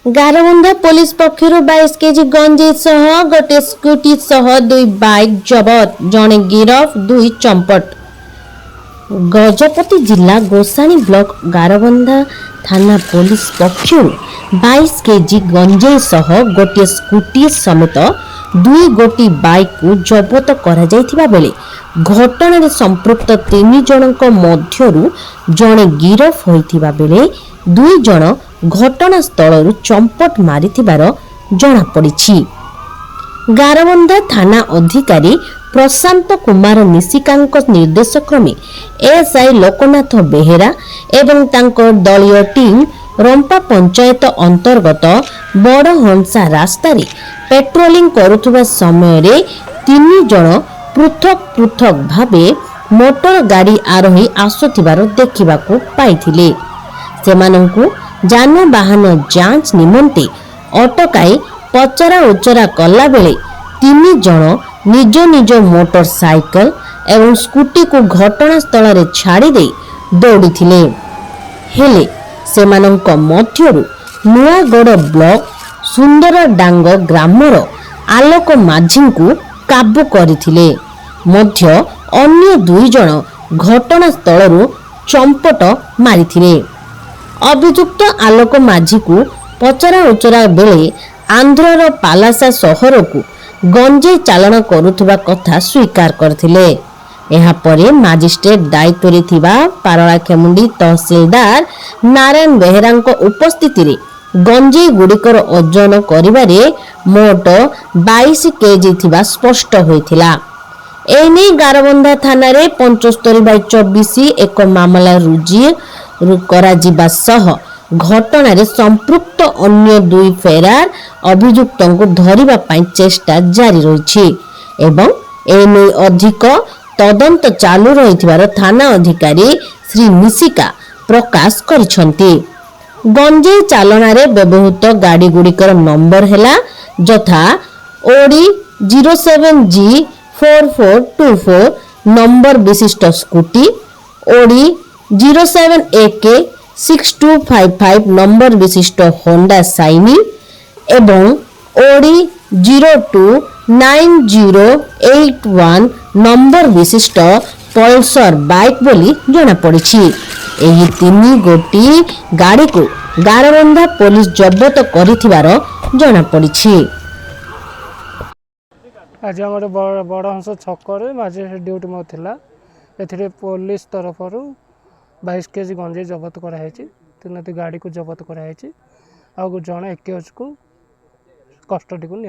गारबंधा police पक्षर 22 KG गंजेई सह गोटे scooty सह 2 बाइक जबत जड़े गिरफ 2 चंपट। गजपति जिला गोसाणी ब्लॉक गारबंधा थाना पुलिस पक्षर 22 केजी गंजेई सह गोटे स्कूटी समेत 2 गोटी बाइक को जबत करा जायथिबा बेले घटना संपृक्त 3 जनक मध्यरु जड़े गिरफ होइथिबा बेले 2 जन घटनास्थल चंपट मारिथिबार जना पड़िछि। गारबंधा थाना अधिकारी प्रशांत कुमार निशिकांक निर्देश क्रमे एएसआई लोकनाथ बेहेरा एवं तांकर दलीय टीम रंपा पंचायत अंतर्गत बड़ हंसा रास्ता रे पेट्रोलिंग करुथुबा समय रे 3 जन पृथक पृथक भाबे मोटर गाड़ी आरोही आसुथिबार देखिबाकू पाइथिले। सेमानंकु जानवाहन जांच निमंते अटकाई पचरा उचरा कला बेले 3 जन निज निज मोटर साइकल एवं स्कूटी को घटनास्थल रे छाड़ी दे दौड़ीथिले। हेले सेमानंक मध्यरु नुआगड़ ब्लॉक सुंदर डांग ग्रामर आलोक माझी को काबू करथिले मध्य अन्य 2 जन घटनास्थल चंपट मारिथिले। अभियुक्त आलोक माझी को पचरा उचरा बेले आंध्रर पालासा सहर को गंजे चालन करुथुबा कथा स्वीकार करथिले। एहा परे मजिस्ट्रेट दायित्व रे थिबा पारलाखेमुंडी तहसीलदार नारायण बेहेरांक उपस्थिति रे गंजे गुड़िकर ओजन करिबारे मोट 22 केजी थिबा स्पष्ट होइथिला। एने गारबंधा थाना रे 75/24 एक मामला रुजी करा जिबा सह घटना रे संपृक्त अन्य 2 फेरार अभियुक्तों को धरिबा पई चेष्टा जारी रहिछि एवं एने अधिक तदंत चालू रहिथिबार थाना अधिकारी श्री निशिका प्रकाश करिसंती। गंजे चालना रे व्यवहृत गाड़ी गुड़िकर नंबर हेला जथा ओडी 07G 4424 नंबर विशिष्ट स्कूटी, ओडी 07AK 6255 नंबर विशिष्ट होंडा साइनी एवं ओडी 029081 नंबर विशिष्ट पल्सर बाइक बोली जना पड़िछि। एही 3 गोटी गाड़ी को गारबंधा पुलिस जब्त करिथिबार जना पड़िछि। आज आम बड़ हंस छक मजिस्ट्रेट ड्यूटी मो थिला एथिरे पुलिस तरफ 22 केजी गंजे जबत कराई 3 गाड़ी को जबत कराई आ जड़े एक्यूज को कस्टडी को नि